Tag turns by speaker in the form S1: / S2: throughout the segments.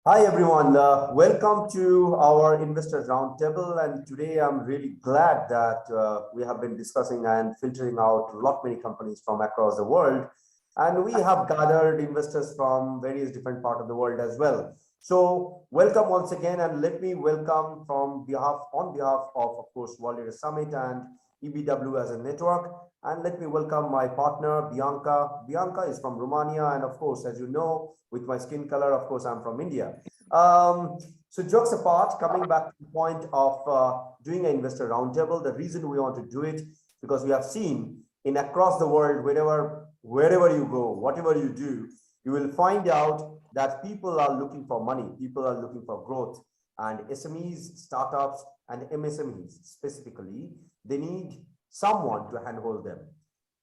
S1: Hi everyone, welcome to our Investors Roundtable, and today I'm really glad that we have been discussing and filtering out a lot many companies from across the world, and we have gathered investors from various different parts of the world as well. So welcome once again, and let me welcome on behalf of course, World Leaders Summit and EBW as a network, and let me welcome my partner, Bianca. Bianca is from Romania, and of course, as you know, with my skin color, of course, I'm from India. So jokes apart, coming back to the point of doing an investor roundtable, the reason we want to do it, because we have seen in across the world, wherever you go, whatever you do, you will find out that people are looking for money, people are looking for growth, and SMEs, startups, and MSMEs specifically, they need someone to handhold them.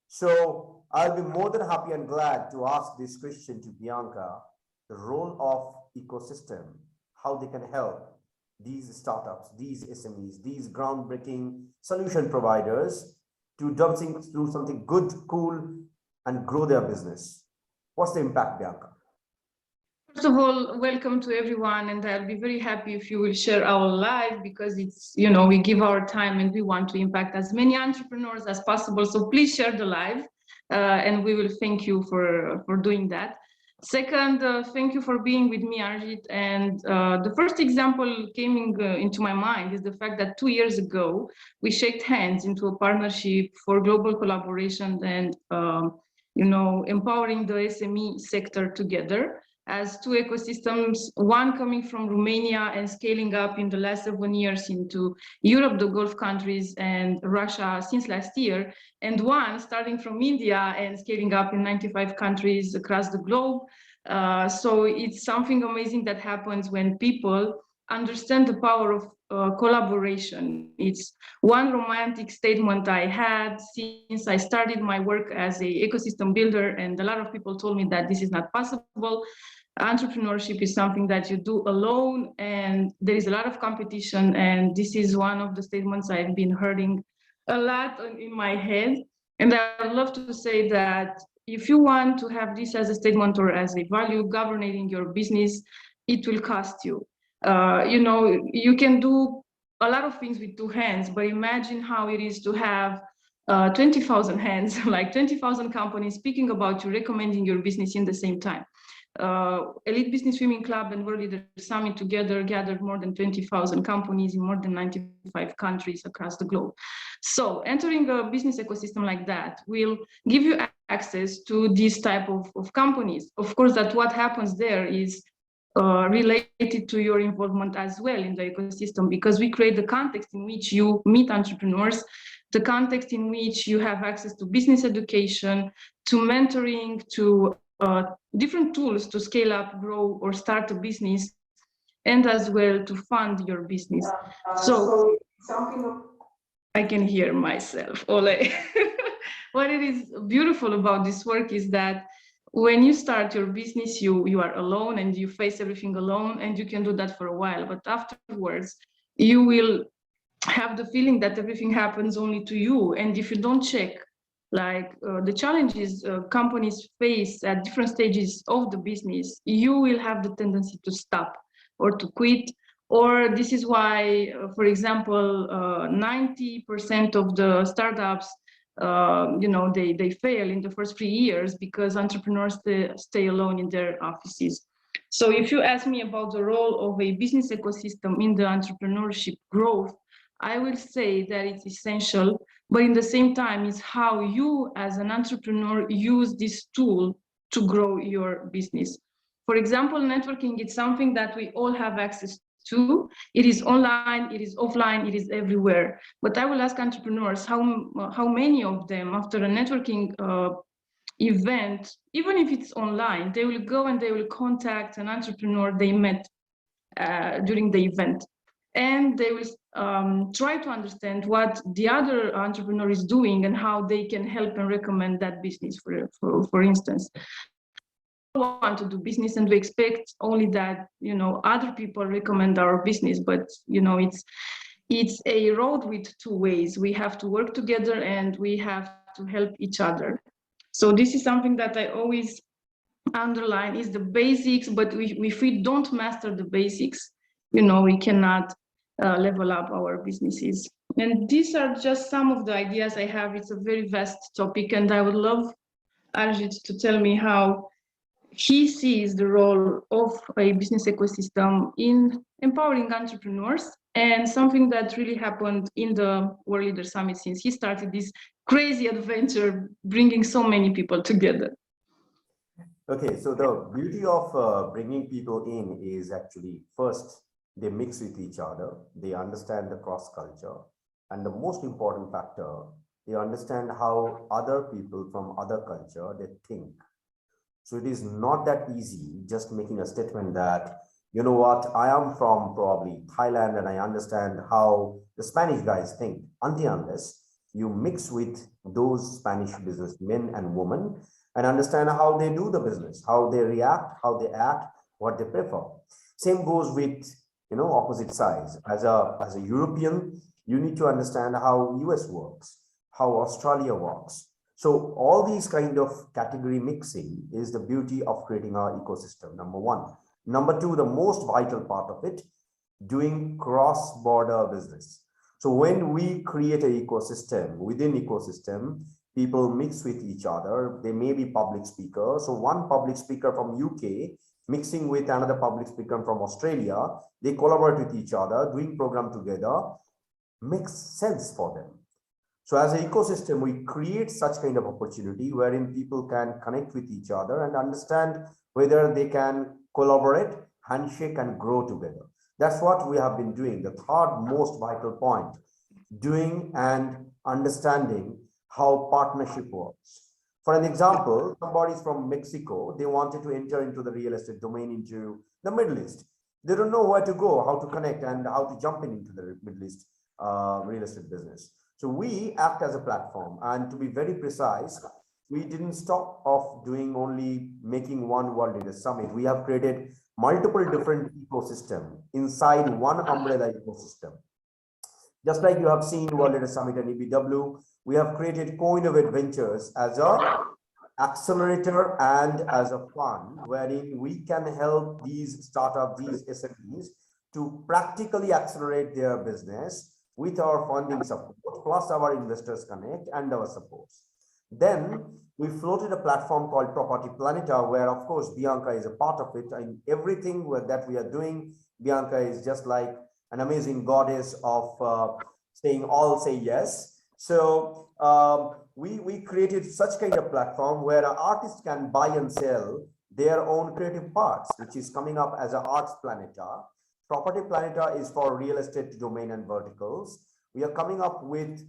S1: So I'll be more than happy and glad to ask this question to Bianca, the role of ecosystem, how they can help these startups, these SMEs, these groundbreaking solution providers to do something good, cool, and grow their business. What's the impact, Bianca?
S2: First of all, welcome to everyone, and I'll be very happy if you will share our live because it's, we give our time and we want to impact as many entrepreneurs as possible. So please share the live and we will thank you for doing that. Second, thank you for being with me, Arjit. And the first example came into my mind is the fact that 2 years ago, we shook hands into a partnership for global collaboration and, empowering the SME sector together as two ecosystems, one coming from Romania and scaling up in the last 7 years into Europe, the Gulf countries, and Russia since last year, and one starting from India and scaling up in 95 countries across the globe. So it's something amazing that happens when people understand the power of collaboration. It's one romantic statement I had since I started my work as an ecosystem builder, and a lot of people told me that this is not possible. Entrepreneurship is something that you do alone, and there is a lot of competition, and this is one of the statements I've been hearing a lot in my head. And I would love to say that if you want to have this as a statement or as a value governing your business, it will cost you. You can do a lot of things with two hands, but imagine how it is to have 20,000 hands, like 20,000 companies speaking about you, recommending your business in the same time. Elite Business Women Club and World Leaders Summit together gathered more than 20,000 companies in more than 95 countries across the globe. So entering a business ecosystem like that will give you access to this type of companies. Of course, that what happens there is related to your involvement as well in the ecosystem, because we create the context in which you meet entrepreneurs, the context in which you have access to business education, to mentoring, to different tools to scale up, grow, or start a business, and as well to fund your business. So something I can hear myself, Ole. What it is beautiful about this work is that when you start your business, you are alone and you face everything alone, and you can do that for a while. But afterwards, you will have the feeling that everything happens only to you. And if you don't check the challenges companies face at different stages of the business, you will have the tendency to stop or to quit. Or this is why, for example, 90% of the startups, they fail in the first 3 years because entrepreneurs stay alone in their offices. So if you ask me about the role of a business ecosystem in the entrepreneurship growth, I will say that it's essential, but in the same time, it's how you as an entrepreneur use this tool to grow your business. For example, networking is something that we all have access to. It is online, it is offline, it is everywhere. But I will ask entrepreneurs how many of them, after a networking event, even if it's online, they will go and they will contact an entrepreneur they met during the event. And they will try to understand what the other entrepreneur is doing and how they can help and recommend that business, for instance. We want to do business and we expect only that, other people recommend our business, but, it's a road with two ways. We have to work together and we have to help each other. So this is something that I always underline is the basics, but if we don't master the basics, we cannot level up our businesses. And these are just some of the ideas I have. It's a very vast topic, and I would love Arjit to tell me how he sees the role of a business ecosystem in empowering entrepreneurs, and something that really happened in the World Leader Summit since he started this crazy adventure, bringing so many people together.
S1: Okay, so the beauty of bringing people in is actually first, they mix with each other, they understand the cross culture, and the most important factor, they understand how other people from other culture, they think. So it is not that easy just making a statement that, you know what, I am from probably Thailand and I understand how the Spanish guys think, until unless you mix with those Spanish businessmen and women and understand how they do the business, how they react, how they act, what they prefer. Same goes with, opposite sides. As a European, you need to understand how US works, how Australia works. So all these kind of category mixing is the beauty of creating our ecosystem, number one. Number two, the most vital part of it, doing cross-border business. So when we create an ecosystem, within ecosystem, people mix with each other. They may be public speakers. So one public speaker from UK mixing with another public speaker from Australia, they collaborate with each other, doing program together, makes sense for them. So as an ecosystem, we create such kind of opportunity wherein people can connect with each other and understand whether they can collaborate, handshake, and grow together. That's what we have been doing. The third most vital point, doing and understanding how partnership works. For an example, somebody from Mexico, they wanted to enter into the real estate domain into the Middle East. They don't know where to go, how to connect, and how to jump into the Middle East real estate business. So we act as a platform, and to be very precise, we didn't stop of doing only making one World Leader Summit. We have created multiple different ecosystem inside one umbrella ecosystem. Just like you have seen World Leader Summit and EBW, we have created Co-Innovate Ventures as a accelerator and as a fund wherein we can help these startups, these SMEs to practically accelerate their business with our funding support, plus our investors connect and our support. Then we floated a platform called Property Planeta, where of course Bianca is a part of it. And everything that we are doing, Bianca is just like an amazing goddess of saying all say yes. So we created such kind of platform where an artist can buy and sell their own creative parts, which is coming up as an Arts Planeta. Property Planeta is for real estate domain and verticals. We are coming up with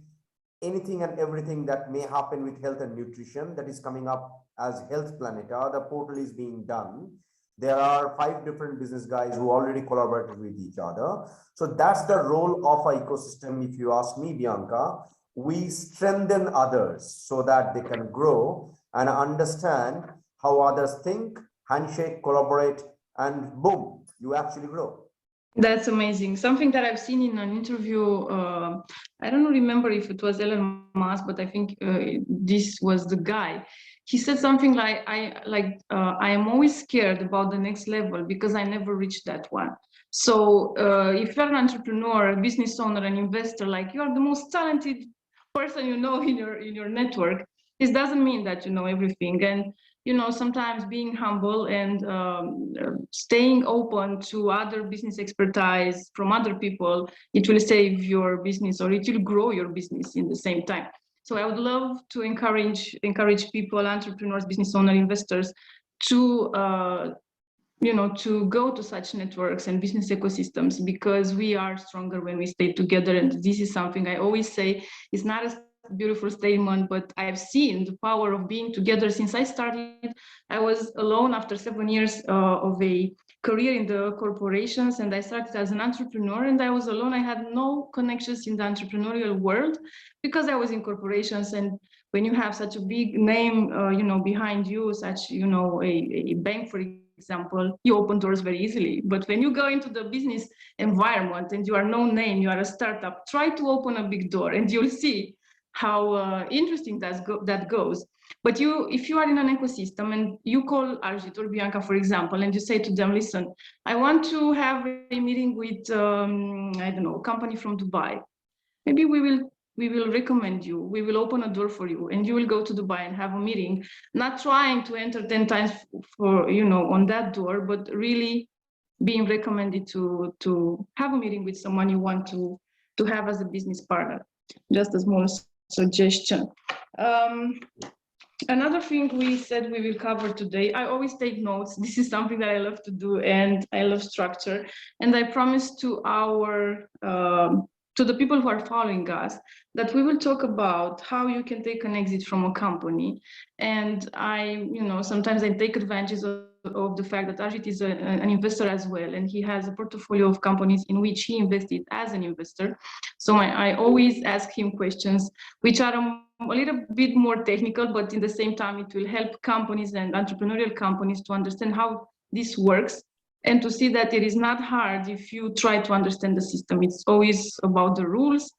S1: anything and everything that may happen with health and nutrition, that is coming up as Health Planeta. The portal is being done. There are 5 different business guys who already collaborated with each other. So that's the role of our ecosystem. If you ask me, Bianca, we strengthen others so that they can grow and understand how others think, handshake, collaborate, and boom, you actually grow.
S2: That's amazing. Something that I've seen in an interview, I don't remember if it was Elon Musk, but I think this was the guy. He said something like, I am always scared about the next level because I never reached that one. So if you're an entrepreneur, a business owner, an investor, like you are the most talented person in your network, this doesn't mean that you know everything. And sometimes being humble and staying open to other business expertise from other people, it will save your business, or it will grow your business in the same time. So I would love to encourage people, entrepreneurs, business owners, investors to to go to such networks and business ecosystems, because we are stronger when we stay together. And this is something I always say, it's not a beautiful statement, but I've seen the power of being together since I started. I was alone after 7 years of a career in the corporations, and I started as an entrepreneur, and I was alone. I had no connections in the entrepreneurial world because I was in corporations. And when you have such a big name behind you, such a bank, for example, you open doors very easily. But when you go into the business environment and you are no name, you are a startup, try to open a big door and you'll see how interesting that goes. But if you are in an ecosystem and you call Arjit or Bianca, for example, and you say to them, listen, I want to have a meeting with, I don't know, a company from Dubai. Maybe we will recommend you, we will open a door for you, and you will go to Dubai and have a meeting, not trying to enter 10 times for, on that door, but really being recommended to have a meeting with someone you want to have as a business partner. Just a small suggestion. Another thing we said we will cover today, I always take notes. This is something that I love to do, and I love structure. And I promised to to the people who are following us that we will talk about how you can take an exit from a company. And sometimes I take advantage of the fact that Ajit is an investor as well, and he has a portfolio of companies in which he invested as an investor. So I always ask him questions which are a little bit more technical, but in the same time, it will help companies and entrepreneurial companies to understand how this works and to see that it is not hard if you try to understand the system. It's always about the rules,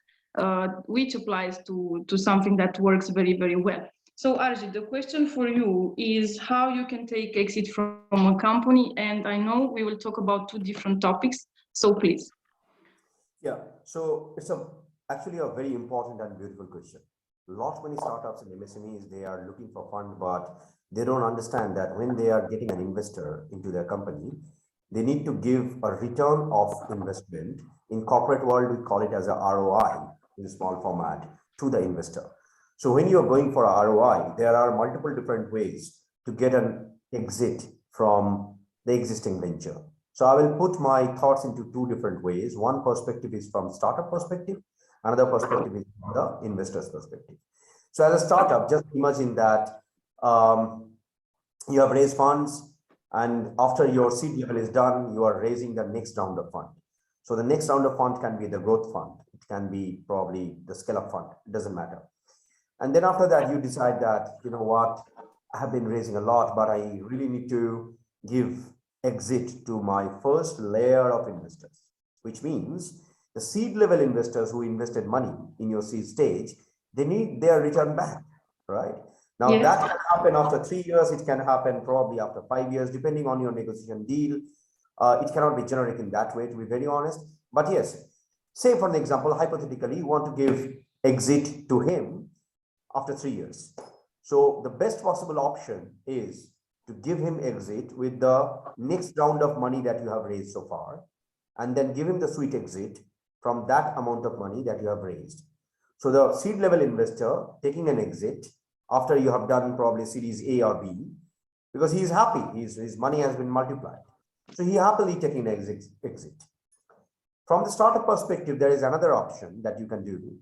S2: which applies to something that works very, very well. So Arjit, the question for you is how you can take exit from a company. And I know we will talk about two different topics, so please.
S1: Yeah, so it's actually a very important and beautiful question. Lot many startups and MSMEs, they are looking for fund, but they don't understand that when they are getting an investor into their company, they need to give a return of investment. In corporate world, we call it as a ROI in a small format to the investor. So when you're going for a ROI, there are multiple different ways to get an exit from the existing venture. So I will put my thoughts into two different ways. One perspective is from startup perspective. Another perspective is from the investor's perspective. So as a startup, just imagine that you have raised funds, and after your seed level is done, you are raising the next round of fund. So the next round of fund can be the growth fund. It can be probably the scale-up fund. It doesn't matter. And then after that, you decide that, you know what, I have been raising a lot, but I really need to give exit to my first layer of investors, which means the seed level investors who invested money in your seed stage, they need their return back, right? Now, yes, that can happen after 3 years. It can happen probably after 5 years, depending on your negotiation deal. It cannot be generic in that way, to be very honest. But yes, say for an example, hypothetically, you want to give exit to him after 3 years. So the best possible option is to give him exit with the next round of money that you have raised so far, and then give him the sweet exit from that amount of money that you have raised. So the seed level investor taking an exit after you have done probably series A or B, because he is happy, his money has been multiplied. So he happily taking an exit. From the startup perspective, there is another option that you can do.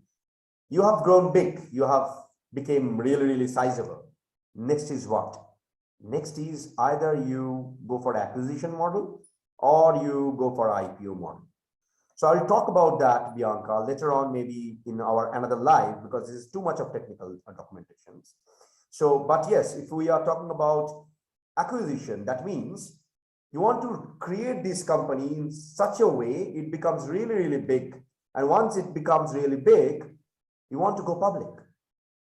S1: You have grown big, you have became really, really sizable. Next is what? Next is either you go for acquisition model or you go for IPO model. So I'll talk about that, Bianca, later on, maybe in our another live, because this is too much of technical documentations. So, but yes, if we are talking about acquisition, that means you want to create this company in such a way it becomes really, really big. And once it becomes really big, you want to go public.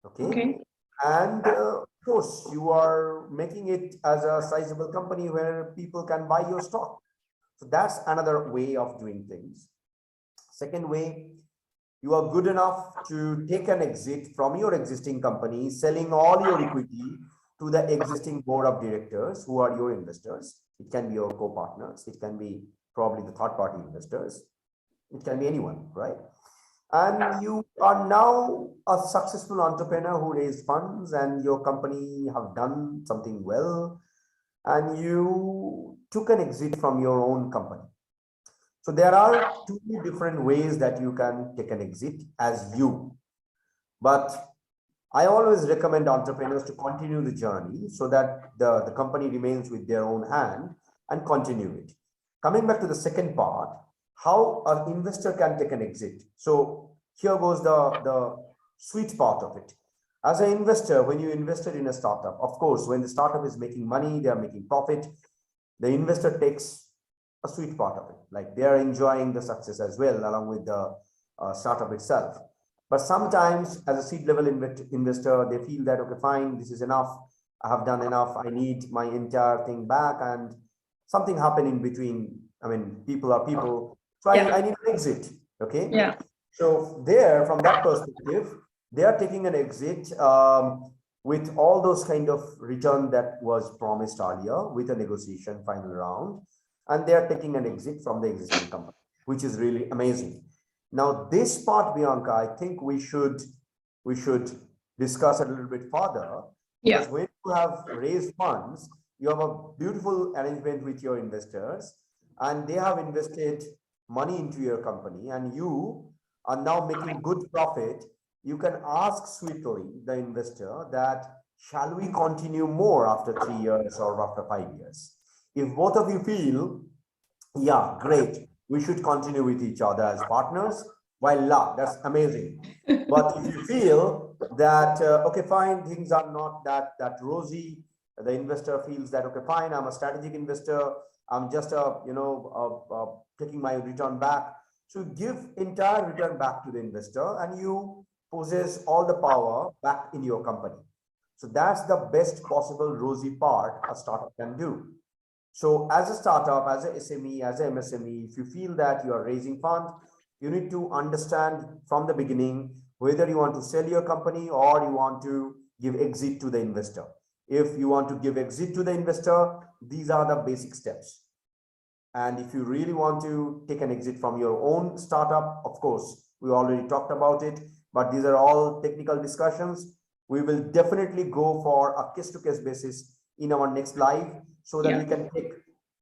S1: Okay. And of course, you are making it as a sizable company where people can buy your stock. So that's another way of doing things. Second way, you are good enough to take an exit from your existing company, selling all your equity to the existing board of directors who are your investors. It can be your co-partners. It can be probably the third-party investors. It can be anyone, right? And you are now a successful entrepreneur who raised funds, and your company have done something well, and you took an exit from your own company. So there are two different ways that you can take an exit as you. But I always recommend entrepreneurs to continue the journey so that the company remains with their own hand and continue it. Coming back to the second part, how an investor can take an exit. So here goes the sweet part of it. As an investor, when you invested in a startup, of course, when the startup is making money, they are making profit, the investor takes a sweet part of it. Like they are enjoying the success as well, along with the startup itself. But sometimes as a seed level investor, they feel that, okay, fine, this is enough. I have done enough. I need my entire thing back. And something happened in between. I mean, people are people. So I need an exit. Okay.
S2: Yeah.
S1: So there, from that perspective, they are taking an exit with all those kind of return that was promised earlier with a negotiation final round. And they are taking an exit from the existing company, which is really amazing. Now, this part, Bianca, I think we should discuss a little bit further, because
S2: Yeah.
S1: when you have raised funds, you have a beautiful arrangement with your investors, and they have invested money into your company, and you are now making good profit. You can ask sweetly the investor that, shall we continue more after 3 years or after 5 years? If both of you feel, yeah, great, we should continue with each other as partners, voila, that's amazing. But if you feel that, okay, fine, things are not that rosy, the investor feels that, okay, fine, I'm a strategic investor, I'm just taking my return back. So give entire return back to the investor, and you possess all the power back in your company. So that's the best possible rosy part a startup can do. So as a startup, as a SME, as a MSME, if you feel that you are raising funds, you need to understand from the beginning whether you want to sell your company or you want to give exit to the investor. If you want to give exit to the investor, these are the basic steps. And if you really want to take an exit from your own startup, of course, we already talked about it, but these are all technical discussions. We will definitely go for a case-to-case basis in our next live, so that we can take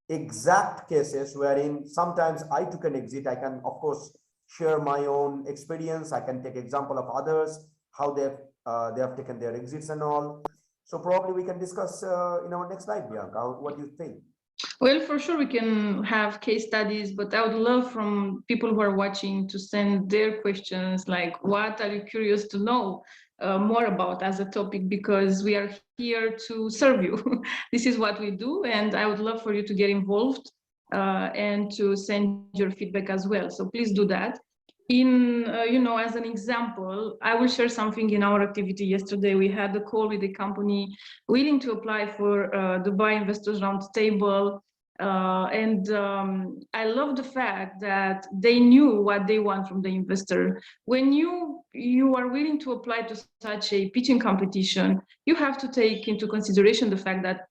S1: exact cases wherein sometimes I took an exit. I can, of course, share my own experience. I can take example of others, how they have taken their exits and all. So probably we can discuss in our next live, Bianca. What do you think?
S2: Well, for sure, we can have case studies, but I would love from people who are watching to send their questions, like what are you curious to know more about as a topic, because we are here to serve you. This is what we do, and I would love for you to get involved and to send your feedback as well. So please do that. As an example, I will share something in our activity yesterday. We had a call with a company willing to apply for Dubai Investors Roundtable. I love the fact that they knew what they want from the investor. When you are willing to apply to such a pitching competition, you have to take into consideration the fact that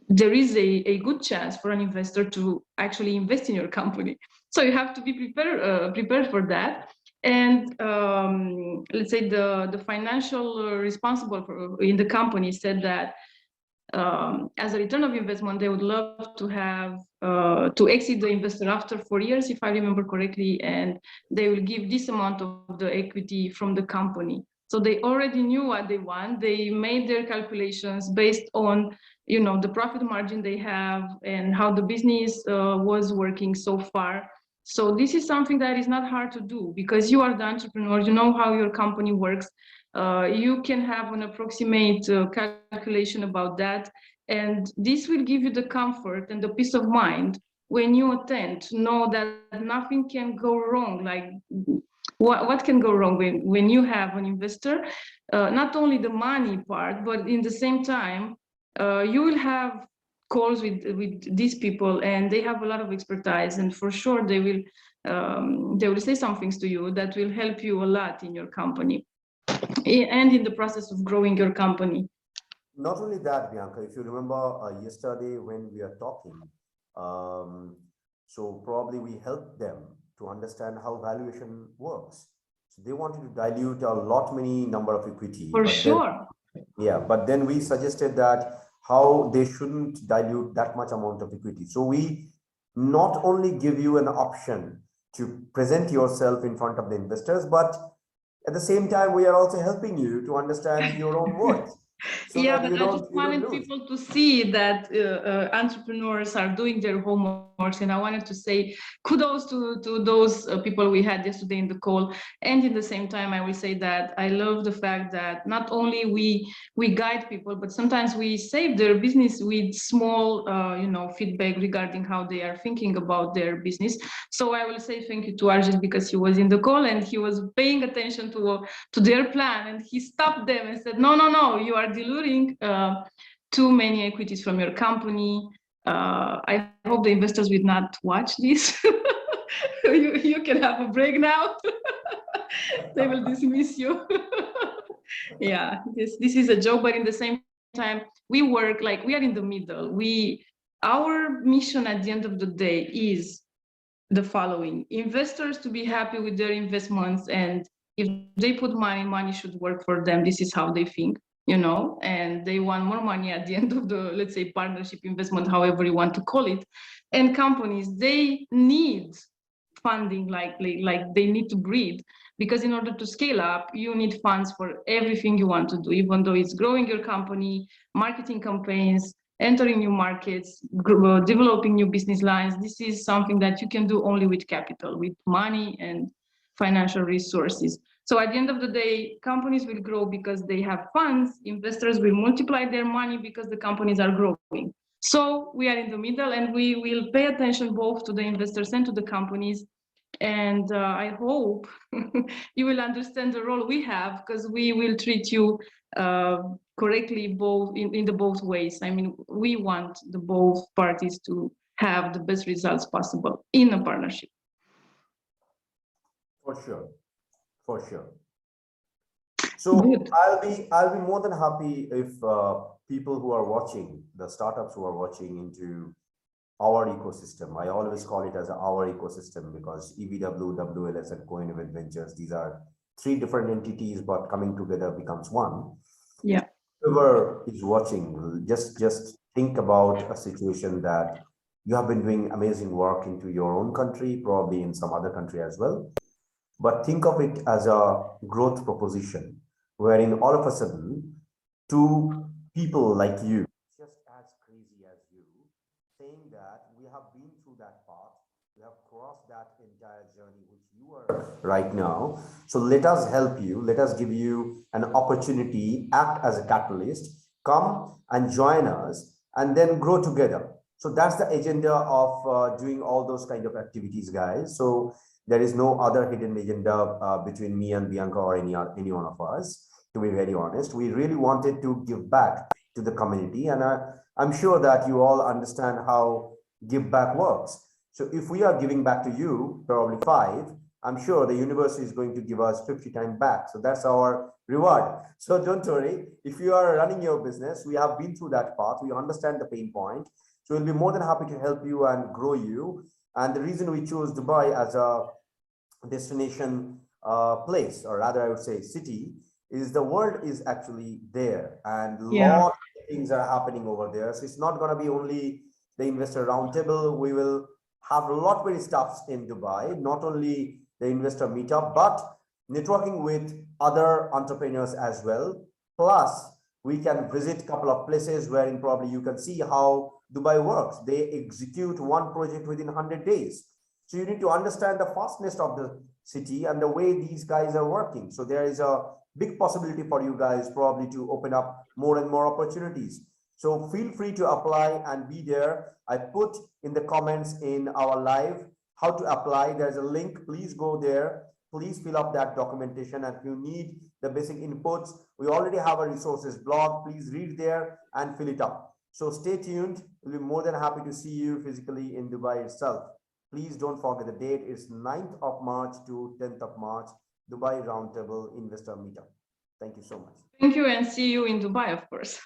S2: there is a good chance for an investor to actually invest in your company. So you have to be prepared for that. And let's say the financial responsible in the company said that as a return of investment, they would love to have to exit the investor after 4 years, if I remember correctly, and they will give this amount of the equity from the company. So they already knew what they want. They made their calculations based on the profit margin they have and how the business was working so far. So this is something that is not hard to do, because you are the entrepreneur, you know how your company works. You can have an approximate calculation about that, and this will give you the comfort and the peace of mind when you attend, to know that nothing can go wrong. Like what can go wrong when you have an investor? Not only the money part, but in the same time, you will have calls with these people, and they have a lot of expertise, and for sure they will say some things to you that will help you a lot in your company and in the process of growing your company.
S1: Not only that, Bianca, if you remember yesterday when we are talking, so probably we helped them to understand how valuation works. So they wanted to dilute a lot many number of equity.
S2: For sure.
S1: But then we suggested that how they shouldn't dilute that much amount of equity. So we not only give you an option to present yourself in front of the investors, but at the same time, we are also helping you to understand your own worth. so
S2: Yeah,
S1: that
S2: but I just
S1: you don't
S2: wanted
S1: lose.
S2: people to see that entrepreneurs are doing their homeworks, and I wanted to say kudos to those people we had yesterday in the call. And in the same time, I will say that I love the fact that not only we guide people, but sometimes we save their business with small, feedback regarding how they are thinking about their business. So I will say thank you to Arjun because he was in the call and he was paying attention to their plan, and he stopped them and said, no, you are diluting too many equities from your company. I hope the investors will not watch this. You can have a break now. They will dismiss you. Yeah, this is a joke, but in the same time, we work like we are in the middle. Our mission at the end of the day is the following: investors to be happy with their investments, and if they put money should work for them. This is how they think, and they want more money at the end of the, let's say, partnership investment, however you want to call it. And companies, they need funding, like they need to breathe, because in order to scale up, you need funds for everything you want to do, even though it's growing your company, marketing campaigns, entering new markets, developing new business lines. This is something that you can do only with capital, with money and financial resources. So at the end of the day, companies will grow because they have funds. Investors will multiply their money because the companies are growing. So we are in the middle, and we will pay attention both to the investors and to the companies. And I hope you will understand the role we have, because we will treat you correctly both in the both ways. I mean, we want the both parties to have the best results possible in a partnership.
S1: For sure, for sure. So
S2: Good.
S1: I'll be more than happy if people who are watching, the startups who are watching into our ecosystem. I always call it as our ecosystem because EVW, WLS, and Co-Innovate Ventures, these are three different entities, but coming together becomes one.
S2: Yeah.
S1: Whoever is watching, just think about a situation that you have been doing amazing work into your own country, probably in some other country as well. But think of it as a growth proposition, wherein all of a sudden, two people like you, just as crazy as you, saying that we have been through that path, we have crossed that entire journey which you are right now. So let us help you, let us give you an opportunity, act as a catalyst, come and join us, and then grow together. So that's the agenda of doing all those kind of activities, guys. So there is no other hidden agenda between me and Bianca or any one of us. To be very honest, we really wanted to give back to the community, and I'm sure that you all understand how give back works. So if we are giving back to you, probably 5, I'm sure the universe is going to give us 50 times back. So that's our reward. So don't worry. If you are running your business, we have been through that path. We understand the pain point. So we'll be more than happy to help you and grow you. And the reason we chose Dubai as a destination place, or rather I would say city, is the world is actually there, and a lot of things are happening over there. So it's not going to be only the investor roundtable. We will have a lot many stuffs in Dubai, not only the investor meetup, but networking with other entrepreneurs as well. Plus, we can visit a couple of places wherein probably you can see how Dubai works. They execute one project within 100 days. So you need to understand the fastness of the city and the way these guys are working. So there is a big possibility for you guys probably to open up more and more opportunities. So feel free to apply and be there. I put in the comments in our live how to apply. There's a link. Please go there. Please fill up that documentation. And if you need the basic inputs, we already have a resources blog. Please read there and fill it up. So stay tuned. We'll be more than happy to see you physically in Dubai itself. Please don't forget the date. It's 9th of March to 10th of March, Dubai Roundtable Investor Meetup. Thank you so much.
S2: Thank you, and see you in Dubai, of course.